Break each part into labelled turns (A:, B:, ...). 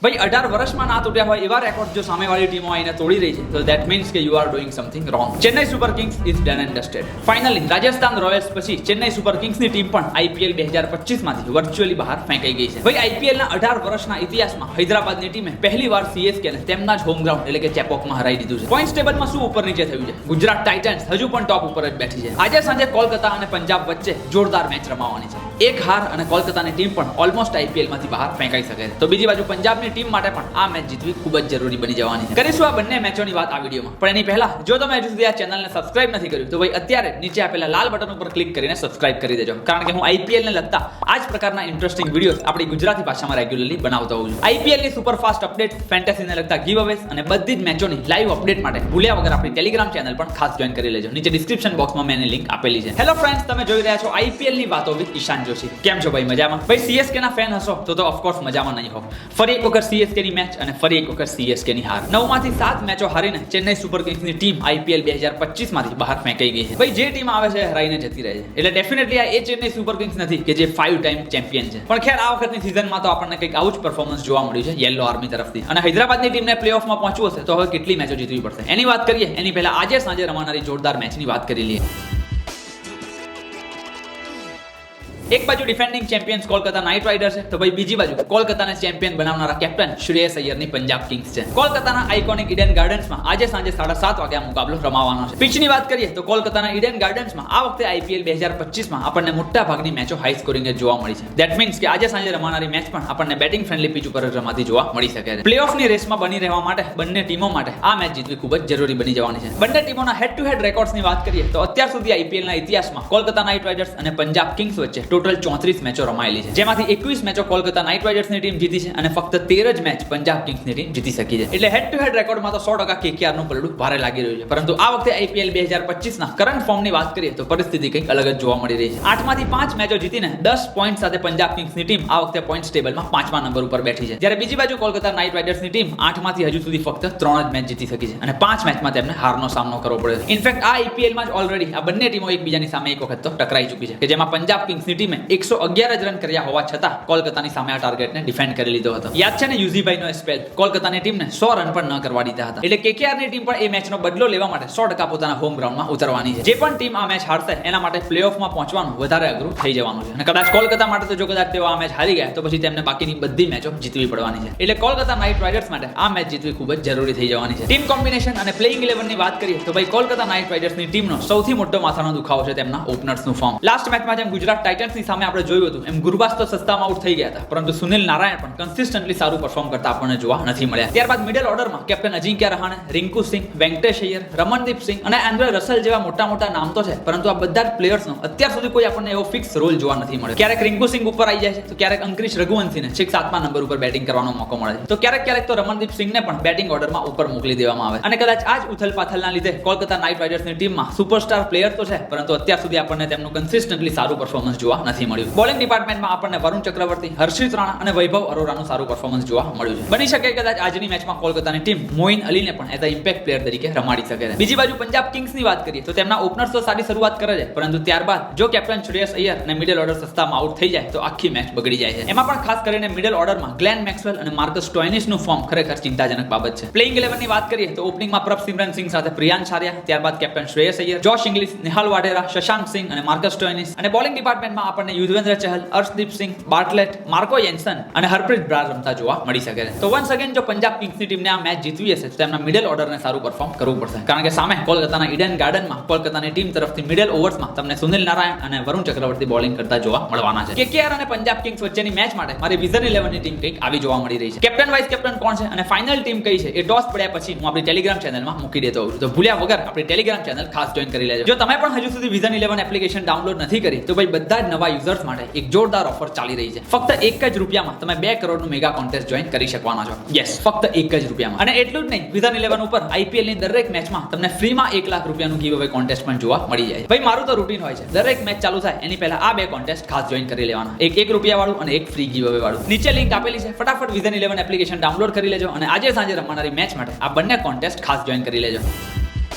A: ભાઈ 18 વર્ષમાં ના તૂટ્યા હોય એવા રેકોર્ડ જો સામેવાળી ટીમો આવીને તોડી રહી છે તો ધેટ મીન્સ કે you are doing something wrong. Chennai super kings is done and dusted. Finally Rajasthan royals પછી ચેન્નઈ સુપર કિંગ્સની ટીમ પણ આઈપીએલ 2025 માંથી વર્ચ્યુઅલી બહાર ફેંકાઈ ગઈ છે. ભાઈ આઈપીએલના 18 વર્ષના ઇતિહાસમાં હૈદરાબાદની ટીમે પહેલીવાર સીએસકેને તેમના જ હોમ ગ્રાઉન્ડ એટલે કે ચેપોકમાં હરાવી દીધું છે. પોઈન્ટ ટેબલમાં શું ઉપર નીચે થયું છે? ગુજરાત ટાઇટન્સ હજુ પણ ટોપ ઉપર જ બેઠી છે. આજે સાંજે કોલકાતા અને પંજાબ વચ્ચે જોરદાર મેચ રમાવાની છે. એક હાર અને કોલકાતાની ટીમ પણ ઓલમોસ્ટ આઈપીએલમાંથી બહાર ફેંકાઈ શકે છે. તો બીજી બાજુ પંજાબની ટીમ માટે પણ આ મેચ જીતવી ખૂબ જ જરૂરી બની જવાની છે. કરીશું આ બંને મેચોની વાત આ વિડીયોમાં. પણ એની પહેલા જો તમે હજુ સુધી આ ચેનલને સબસ્ક્રાઇબ નથી કર્યું તો ભાઈ અત્યારે નીચે આપેલા લાલ બટન ઉપર ક્લિક કરીને સબસ્ક્રાઇબ કરી દેજો. કારણ કે હું આઈપીએલને લગતા આ જ પ્રકારના ઇન્ટરેસ્ટિંગ વિડીયોઝ આપણી ગુજરાતી ભાષામાં રેગ્યુલરલી બનાવતો હોઉં છું. આઈપીએલની સુપરફાસ્ટ અપડેટ, ફેન્ટેસીને લગતા ગીવઅવેઝ અને બધી જ મેચોની લાઈવ અપડેટ માટે ભૂલ્યા વગર આપણી ટેલિગ્રામ ચેનલ પણ ખાસ જોઈન કરી લેજો. નીચે ડિસ્ક્રિપ્શન બોક્સમાં મેં એની લિંક આપેલી છે. હેલો ફ્રેન્ડ્સ, તમે જોઈ રહ્યા છો આઈપીએલની વાતો વિથ ઈશાન જોશી. કેમ છો ભાઈ? મજામાં? ભાઈ સીએસકે ના ફેન હશો તો ઓફકોર્સ મજામાં નહીં હો. ફરી એક વખત સીએસકે ની મેચ અને ફરી એક વખત સીએસકે ની હાર. 9 માંથી 7 મેચો હારીને ચેન્નઈ સુપર કિંગ્સની ટીમ આઈપીએલ 2025 માંથી બહાર ફેંકાઈ ગઈ છે. ભાઈ જે ટીમ આવે છે હરાઈને જતી રહે છે. એટલે ડેફિનેટલી આ એ ચેન્નઈ સુપર કિંગ્સ નથી કે જે 5 ટાઈમ ચેમ્પિયન છે. પણ ખેર આ વખતની સિઝનમાં તો આપણને કંઈક આવું જ પરફોર્મન્સ જોવા મળ્યું છે યેલો આર્મી તરફથી. અને હૈદરાબાદની ટીમને પ્લેઓફમાં પહોંચવું હશે તો હવે કેટલી મેચો જીતવી પડશે એની વાત કરીએ. એની પહેલા આજે સાંજે રમાનારી જોરદાર મેચની વાત કરી લઈએ. એક બાજુ defending champions Kolkata knight riders છે તો ભાઈ બીજી બાજુ કોલકાતાને ચેમ્પિયન બનાવનારા કેપ્ટન શ્રેયસ અય્યરની પંજાબ કિંગ્સ છે. કોલકાતાના આઇકોનિક ઈડન ગાર્ડન્સમાં આજે સાંજે 7:30 વાગ્યા મુકાબલો રમાવાનો છે. પિચની વાત કરીએ તો કોલકાતાના ઈડન ગાર્ડન્સમાં આ વખતે આઈપીએલ 2025માં આપણને મોટા ભાગની મેચો હાઈ સ્કોરિંગ જોવા મળી છે. ધેટ મીન્સ કે આજે સાંજે રમાનારી મેચ પણ આપણને બેટિંગ ફ્રેન્ડલી પિચ ઉપર રમાતી જોવા મળી શકે છે. પ્લેઓફની રેસમાં બની રહેવા માટે બંને ટીમો માટે આ મેચ જીતવી ખૂબ જ જરૂરી બની જવાની છે. બંને ટીમોના હેડ ટુ હેડ રેકોર્ડ્સની વાત કરીએ તો અત્યાર સુધી આઈપીએલના ઇતિહાસમાં કોલકાતા નાઇટ રાઇડર્સ અને પંજાબ કિંગ્સ વચ્ચે ટોટલ 34 મેચો રમાયેલી છે. જેમાંથી 21 મેચો કોલકાતા નાઇટ રાઇડર્સની ટીમ જીતી છે અને ફક્ત 13 જ મેચ પંજાબ કિંગ્સની ટીમ જીતી શકી છે. એટલે હેડ ટુ હેડ રેકોર્ડમાં તો 100% કેકેઆરનું પલડું ભારે લાગી રહ્યું છે. પરંતુ આ વખતે આઈપીએલ 2025ના કરંટ ફોર્મની વાત કરીએ તો પરિસ્થિતિ કંઈક અલગ જ જોવા મળી રહી છે. 8 માંથી 5 મેચો જીતીને 10 પોઈન્ટ સાથે પંજાબ કિંગ્સની ટીમ આ વખતે પોઈન્ટ ટેબલમાં 5મા નંબર ઉપર બેઠી છે. જ્યારે બીજી બાજુ કોલકાતા નાઇટ રાઇડર્સની ટીમ 8 માંથી હજુ સુધી ફક્ત 3 જ મેચ જીતી શકી છે અને 5 મેચમાં તેમને હારનો સામનો કરવો પડ્યો છે. ઇનફેક્ટ આ આઈપીએલમાં જ ઓલરેડી આ બંને ટીમો એકબીજાની સામે એક વખત તો ટકરાઈ ચૂકી છે કે જેમાં પંજાબ કિંગ્સની ટીમે 111 જ રન કર્યા હોવા છતાં કોલકાતાની સામે આ ટાર્ગેટને ડિફેન્ડ કરી લીધો હતો. યાદ છે ને યુઝીભાઈનો સ્પેલ? કોલકાતાની ટીમને 100 રન પણ ન કરવા દીધા હતા. એટલે કેકેઆરની ટીમ પણ એ મેચનો બદલો લેવા માટે 100% પોતાના હોમ ગ્રાઉન્ડમાં ઉતરવાની છે. જે પણ ટીમ આ મેચ હારશે એના માટે પ્લેઓફમાં પહોંચવાનું વધારે અઘરું થઈ જવાનું છે. અને કદાચ કોલકાતા માટે તો જો કદાચ તેઓ આ મેચ હારી ગયા તો પછી તેમને બાકીની બધી મેચો જીતવી પડવાની છે. એટલે કોલકાતા નાઇટ રાઇડર્સ માટે આ મેચ જીતવી ખૂબ જ જરૂરી થઈ જવાની છે. ટીમ કોમ્બિનેશન અને પ્લેઇંગ 11 ની વાત કરીએ તો ભાઈ કોલકાતા નાઇટ રાઇડર્સની ટીમનો સૌથી મોટો માથાનો દુખાવો છે તેમના ઓપનર્સનું ફોર્મ. લાસ્ટ મેચમાં જેમ ગુજરાત ટાઇટન્સની સામે આપણે જોયું હતું એમ ગુરબાઝ તો સસ્તામાં આઉટ થઈ ગયા હતા, પરંતુ સુનિલ નારાયણ પણ કન્સિસ્ટન્ટલી સારું પરફોર્મ કરતા આપણને જોવા નથી મળ્યા. ત્યારબાદ મિડલ ઓર્ડરમાં કેપ્ટન અજિંક્ય રહાણે, રિંકુ સિંહ, વેંકટેશ અય્યર, રમનદીપ સિંહ અને એન્ડ્રે રસેલ જેવા મોટા નામ તો છે, પરંતુ આ બધા જ પ્લેયર્સનો અત્યાર સુધી કોઈ આપણને એવો ફિક્સ રોલ જોવા નથી મળ્યો. ક્યારેક રિંકુ સિંહ ઉપર આવી જાય છે તો ક્યારેક અંકરીશ રઘુવંશીને છેક 7મા નંબર ઉપર બેટિંગ કરવાનો મોકો મળે છે, તો ક્યારેક તો રમનદીપ સિંહને પણ બેટિંગ ઓર્ડરમાં ઉપર મોકલી દેવામાં આવે. અને કદાચ આ જ ઉથલપાથલના લીધે કોલકાતા નાઇટ રાઇડર્સની ટીમમાં સુપરસ્ટાર પ્લેયર તો છે, પરંતુ અત્યાર સુધી આપણને તેમનું કન્સિસ્ટન્ટલી સારું પરફોર્મન્સ જોવા નથી મળ્યું. બોલિંગ ડિપાર્ટમેન્ટમાં આપણને વરુણ ચક્રવર્તી, હર્ષિત રાણા અને વૈભવ અરોરાનું સારું પરફોર્મન્સ જોવા મળ્યું છે. બની શકે કદાચ આજની મેચમાં કોલકાતાની ટીમ મોઇન અલીને પણ એઝ અ ઇમ્પેક્ટ પ્લેયર તરીકે રમાડી શકે છે. બીજી બાજુ પંજાબ કિંગ્સની વાત કરીએ તો તેમના ઓપનર્સ તો સારી શરૂઆત કરે છે, પરંતુ ત્યારબાદ જો કેપ્ટન શ્રેયસ અય્યર અને મિડલ ઓર્ડર સસ્તામાં આઉટ થઈ જાય તો આખી મેચ બગડી જાય છે. એમાં પણ ખાસ કરીને મિડલ ઓર્ડરમાં ગ્લેન મેક્સવેલ અને માર્કસ સ્ટોઇનિસનું ફોર્મ ખરેખર ચિંતાજનક બાબત છે. પ્લેઇંગ 11 ની વાત કરીએ તો ઓપનિંગમાં પ્રભસિમરન સિંહ સાથે પ્રિયાંશ આર્યા, ત્યારબાદ કેપ્ટન શ્રેયસ અય્યર, જોશ ઇંગ્લિશ, નિહાલ વાઢેરા, શશાંક સિંહ અને માર્કસ સ્ટોઇનિસ. અને બોલિંગ ડિપાર્ટમેન્ટમાં આપણને યુઝવેન્દ્ર ચહલ, અર્શદીપ સિંહ, બાર્ટલેટ, માર્કો જેન્સન અને હરપ્રીત બ્રાર રમતા જોવા મળી શકે છે. તો વન્સ અગેન જો પંજાબ કિંગ્સની ટીમને આ મેચ જીતવી હશે તો તેમના મિડલ ઓર્ડરને સારું પરફોર્મ કરવું પડશે, કારણ કે સામે કોલકાતાના ઈડન ગાર્ડનમાં કોલકાતાની ટીમ તરફથી મિડલ ઓવર્સમાં તમને સુનિલ નારાયણ અને વરુણ ચક્રવર્તી બોલિંગ કરતા જોવા મળવાના છે. કેકેઆર અને પંજાબ કિંગ્સ વચ્ચેની મેચ માટે મારી વિઝન 11 ની ટીમ કંઈક આવી જોવા મળી રહી છે. કેપ્ટન વાઇસ કેપ્ટન કોણ છે અને ફાઇનલ ટીમ કઈ છે એ ટોસ પડ્યા પછી હું આપણી ટેલિગ્રામ ચેનલમાં મૂકી દેતો હોઉં છું, તો ભૂલ્યા વગર આપણી ટેલિગ્રામ ચેનલ ખાસ જોઈન કરી લેજો. જો તમે પણ હજુ સુધી વિઝન 11 એપ્લિકેશન ડાઉનલોડ નથી કરી તો ભાઈ બધા જ નવા યુઝર્સ માટે એક જોરદાર ઓફર ચાલી રહી છે. ફક્ત 1 જ રૂપિયામાં તમે 2 કરોડનું મેગા કોન્ટેસ્ટ જોઈન કરી શકવાના છો. યસ, ફક્ત 1 જ રૂપિયામાં. અને એટલું જ નહીં, વિઝન 11 ઉપર આઈપીએલ ની દરેક મેચમાં તમને ફ્રીમાં 1 લાખ રૂપિયાનું ગીવ અવે કોન્ટેસ્ટ પણ જોવા મળી જાય. ભાઈ મારું તો રૂટીન હોય છે, દરેક મેચ ચાલુ થાય એની પહેલા આ 2 કોન્ટેસ્ટ ખાસ જોઈન કરી લેવાના, એક 1 રૂપિયા વાળું અને એક ફ્રી ગીવ અવે વાળું. નીચે લિંક આપેલી છે, ફટાફટ વિઝન 11 એપ્લિકેશન ડાઉનલોડ કરી લેજો અને આજે સાંજે રમનારી મેચ માટે આ બંને કોન્ટેસ્ટ ખાસ જોઈન કરી લેજો.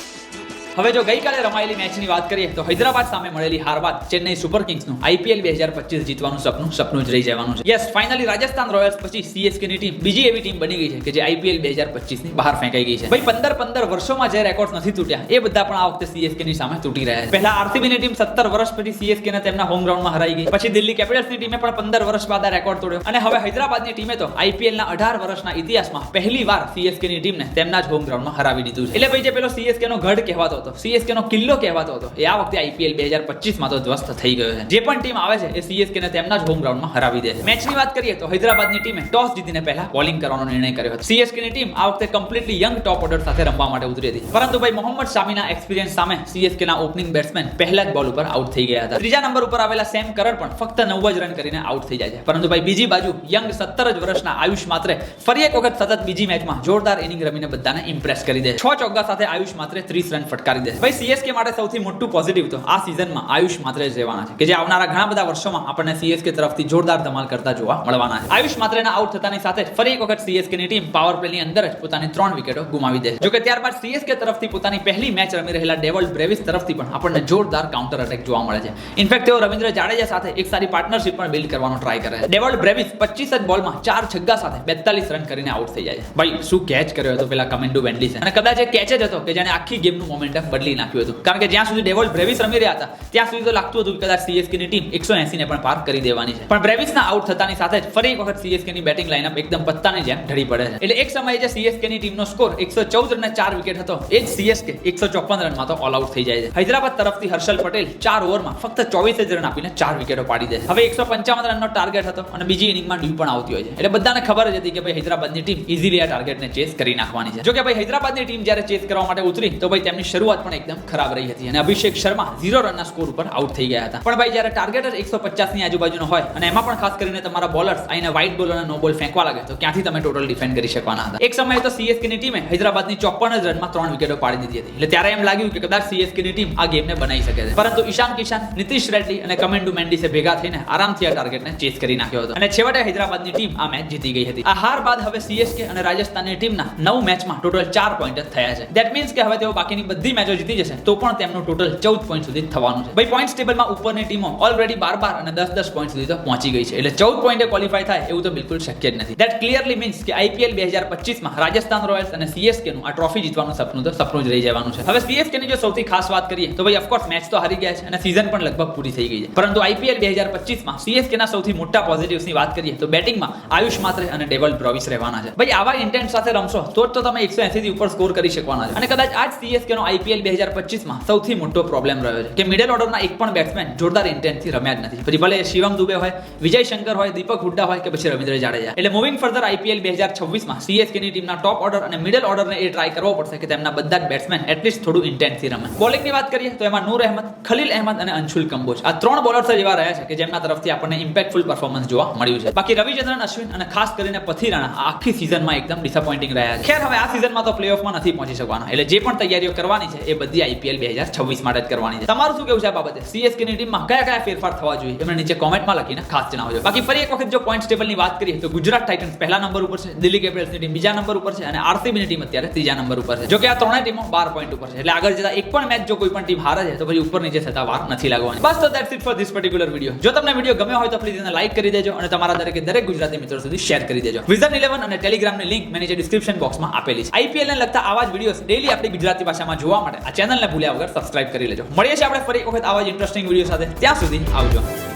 A: હવે જો ગઈકાલે રમાયેલી મેચની વાત કરીએ તો હૈદરાબાદ સામે મળેલી હાર બાદ ચેન્નઈ સુપર કિંગ્સનું IPL 2025 જીતવાનું સપનું જ રહી જવાનું છે. યસ, ફાઇનલી રાજસ્થાન રોયલ્સ પછી CSK ની ટીમ બીજી એવી ટીમ બની ગઈ છે કે જે IPL 2025 ની બહાર ફેંકાઈ ગઈ છે. ભાઈ 15 વર્ષોમાં જે રેકોર્ડ્સ નથી તૂટ્યા એ બધા પણ આ વખતે CSK ની સામે તૂટી રહ્યા છે. પહેલા RCB ની ટીમ 17 વર્ષ પછી CSK ને તેમના હોમ ગ્રાઉન્ડમાં હરાઈ ગઈ. પછી દિલ્હી કેપિટલ્સ ની ટીમે પણ 15 વર્ષ બાદ આ રેકોર્ડ તોડ્યો અને હવે હૈદરાબાદની ટીમે તો IPL ના 18 વર્ષના ઇતિહાસમાં પહેલીવાર CSK ની ટીમને તેમના જ હોમ ગ્રાઉન્ડમાં હરાવી દીધું છે. એટલે ભાઈ જે પેલો CSK નો ગઢ કહેવાતો હતો, CSK નો કિલ્લો કહેવાતો હતો, એ આ વખતે IPL 2025 માં તો ધ્વસ્ત થઈ ગયો છે. જે પણ ટીમ આવે છે એ CSK ને તેમના જ હોમ ગ્રાઉન્ડમાં હરાવી દે છે. મેચની વાત કરીએ તો હૈદરાબાદની ટીમે ટોસ જીતીને પહેલા બોલિંગ કરવાનો નિર્ણય કર્યો હતો. CSK ની ટીમ આ વખતે કમ્પ્લીટલી યંગ ટોપ ઓર્ડર સાથે રમવા માટે ઉતરી હતી. પરંતુ ભાઈ મોહમ્મદ શામીના એક્સપિરિયન્સ સામે CSK ના ઓપનિંગ બેટ્સમેન પહેલા જ બોલ ઉપર આઉટ થઈ ગયા હતા. ત્રીજા નંબર ઉપર આવેલા સેમ કરન પણ ફક્ત 9 જ રન કરીને આઉટ થઈ જાય છે. પરંતુ ભાઈ બીજી બાજુ યંગ 17 જ વર્ષના આયુષ માત્રે ફરી એક વખત સતત બીજી મેચમાં જોરદાર ઇનિંગ રમીને બધાને ઇમ્પ્રેસ કરી દે. 6 ચોગ્ગા સાથે આયુષ માત્રે 30 રન ફટકારી દે. ભાઈ CSK માટે સૌથી મોટું પોઝિટિવ તો આ સીઝનમાં આયુષ માત્રે જ રહેવાના છે કે જે આવનારા ઘણા બધા વર્ષોમાં આપણને CSK તરફથી જોરદાર ધમાલ કરતા જોવા મળવાના છે. આયુષ માત્રેના આઉટ થતાની સાથે ફરી એક વખત CSK ની ટીમ પાવર પ્લેની અંદર જ પોતાની 3 વિકેટો ગુમાવી દે. જો કે ત્યારબાદ CSK તરફથી પોતાની પહેલી મેચ રમી રહેલા ડેવોલ્ડ બ્રેવિસ તરફથી પણ આપણને જોરદાર કાઉન્ટર અટેક જોવા મળે છે. ઇનફેક્ટ તેઓ રવિન્દ્ર જાડેજા સાથે એક સારી પાર્ટનરશિપ પણ બિલ્ડ કરવાનો ટ્રાય કરે છે. ડેવોલ્ડ બ્રેવિસ 25 જ બોલમાં 4 છગ્ગા સાથે 42 રન કરીને આઉટ થઈ જાય છે. ભાઈ શું કેચ કર્યો હતો પેલા કમેન્ડુ વેન્ડલીસે, અને કદાચ એ કેચ જ હતો કે જેને આખી ગેમનું મોમેન્ટમ બદલી નાખ્યું હતું. કારણ કે જ્યાં સુધી ડેવોલ્ડ બ્રેવિસ રમી રહ્યા હતા ત્યાં સુધી તો લાગતું હતું કે કદાચ CSK ની ટીમ 180 ને પણ પાર કરી દેવાની છે. પણ બ્રેવિસના આઉટ થતાની સાથે જ ફરી એક વખત CSK ની બેટિંગ લાઇનઅપ એકદમ પત્તાની જેમ ઢળી પડે છે. એટલે એક સમયે જે CSK ની ટીમનો સ્કોર 114 રનને 4 વિકેટ હતો, એ જ CSK 154 રનમાં તો ઓલ આઉટ થઈ જાય છે. હૈદરાબાદ તરફથી હર્ષલ પટેલ 4 ઓવરમાં ફક્ત 24 જ રન આપીને 4 વિકેટો પાડી દે છે. હવે 155 રનનો ટાર્ગેટ હતો અને બીજી ઇનિંગમાં ડ્યુ પણ આવતી હોય છે. એટલે બધાને ખબર જ હતી કે ભાઈ હૈદરાબાદની ટીમ ઇઝીલી આ ટાર્ગેટને ચેસ કરી નાખવાની છે. જો કે ભાઈ હૈદરાબાદની ટીમ જ્યારે ચેસ કરવા માટે ઉતરી તો ભાઈ તેમની શરૂઆત પણ એકદમ ખરાબ રહી હતી અને અભિષેક શર્મા 0 રનના સ્કોર ઉપર આઉટ થઈ ગયા હતા. પણ ભાઈ જ્યારે ટાર્ગેટ જ 150 ની આજુબાજુનો હોય અને એમાં પણ ખાસ કરીને તમારા બોલર્સ આઈને વાઇડ બોલ અને નો બોલ ફેંકવા લાગે તો ક્યાંથી તમે ટોટલ ડિફેન્ડ કરી શકવાના હતા. એક સમયે તો CSK ની ટીમે હૈદરાબાદની 54 જ રનમાં 3 વિકેટો પાડી દીધી હતી. એટલે ત્યારે એમ લાગ્યું કે કદાચ CSK ની ટીમ આ ગેમને બનાવી શકે છે. પરંતુ ઈશાન કિશન, નીતિશ રેડ્ડી અને કમેન્ડુ મેન્ડીસે ભેગા થઈને આરામથી આ ટાર્ગેટને ચેસ કરી નાખ્યો હતો અને છેવટે હૈદરાબાદની ટીમ આ મેચ જીતી ગઈ હતી. આ હાર બાદ હવે CSK અને રાજસ્થાનની ટીમના 9 મેચમાં ટોટલ 4 પોઈન્ટ જ થયા છે. ધેટ મીન્સ કે હવે તેઓ બાકીની બધી મેચો જીતી જશે તો પણ તેમનું ટોટલ 14 પોઈન્ટ સુધી થવાનું છે. ભાઈ પોઈન્ટ્સ ટેબલમાં ઉપરની ટીમો ઓલરેડી 12 અને 10 પોઈન્ટ સુધી તો પહોંચી ગઈ છે. એટલે 14 પોઈન્ટે ક્વોલિફાય થાય એવું તો બિલકુલ શક્ય જ નથી. ધેટ ક્લિયરલી મીન્સ કે IPL 2025 માં રાજસ્થાન રોયલ્સ અને CSK નું આ ટ્રોફી જીતવાનું સપનું જ રહી જવાનું છે. હવે CSK ની જો સૌથી ખાસ વાત કરીએ તો ભાઈ ઓફકોર્સ મેચ તો હારી ગયા છે અને સીઝન પણ લગભગ પૂરી થઈ ગઈ છે. પરંતુ IPL 2025 માં CSK ના સૌથી મોટા પોઝિટિવ્સ ની વાત કરીએ તો બેટિંગમાં આયુષ માત્રે અને ડેવોલ્ડ બ્રેવિસ રહેવાના છે. ભાઈ આવા ઇન્ટેન્ટ સાથે રમશો તો જ તો તમે 180 થી ઉપર સ્કોર કરી શકવાના છે. અને કદાચ આ જ CSK નો IPL 2025 માં સૌથી મોટો પ્રોબ્લેમ રહ્યો છે કે મિડલ ઓર્ડરના એક પણ બેટ્સમેન જોરદાર ઇન્ટેન્ટ થી રમ્યા જ નથી. પછી ભલે શિવમ દુબે હોય, વિજય શંકર હોય, દીપક હુડ્ડા હોય કે પછી રવિન્દ્ર જાડેજા. એટલે મૂવિંગ ફર્ધર IPL 2026 માં CSK ની ટીમના ટોપ ઓર્ડર અને મિડલ ઓર્ડરને એ ટ્રાય કરવો પડશે કે તેમના બધા જ બેટ્સમેન એટલીસ્ટ થોડું ઇન્ટેન્ટ થી રમે. બોલિંગ ની વાત કરીએ તો એમાં નૂર અહેમદ, ખલીલ અહેમદ અને અંશુલ કંબોજ આ 3 બોલર્સ જ એવા રહ્યા છે કે જેમના તરફથી આપણને ઇમ્પેક્ટફુલ પરફોર્મન્સ જોવા મળ્યું છે. બાકી રવિચંદ્રન અશ્વિન અને ખાસ કરીને પથી રાણા આખી સીઝનમાં એકદમ ડિસઅપોઇન્ટિંગ રહ્યા છે. ખેર હવે આ સીઝનમાં તો પ્લેઓફમાં નથી પહોંચી શકવાના. એટલે જે પણ તૈયારીઓ કરવાની છે એ બધી IPL 2026 માટે જ કરવાની છે. તમારું શું કેવું છે આ બાબતે? CSK ની ટીમમાં કયા ફેરફાર થવા જોઈએ એમને નીચે કોમેન્ટમાં લખીને ખાસ જણાવજો. બાકી ફરી એક વખત જો પોઈન્ટ્સ ટેબલની વાત કરીએ તો ગુજરાત ટાઇટન્સ પહેલા નંબર ઉપર છે, દિલ્હી કેપિટલ્સની ટીમ બીજા નંબર ઉપર છે અને RCB ની ટીમ અત્યારે ત્રીજા નંબર ઉપર છે. જો કે આ ત્રણેય ટીમો 12 પોઈન્ટ ઉપર છે. એટલે આગળ જતા એક પણ મેચ જો કોઈ પણ ટીમ હારે છે તો પછી ઉપર નીચે થતા વાર નથી લાગવાની. બસ તો that's it for this particular video. જો તમને વિડિયો ગમ્યો હોય તો પ્લીઝ એને લાઈક કરી દેજો અને તમારા દરેક ગુજરાતી મિત્રો સુધી શેર કરી દેજો. વિઝન 11 અને ટેલિગ્રામની લિંક મેં નીચે ડિસ્ક્રિપ્શન બોક્સમાં આપેલી છે. IPL ને લગતા આવા જ વિડિયોઝ ડેઈલી આપણી ગુજરાતી ભાષામાં જોવા માટે આ ચેનલને ભૂલ્યા વગર સબસ્ક્રાઇબ કરી લેજો. મળીએ છીએ આપણે ફરી એક વખત આવા જ ઇન્ટરેસ્ટિંગ વિડિયો સાથે. ત્યાં સુધી આવજો.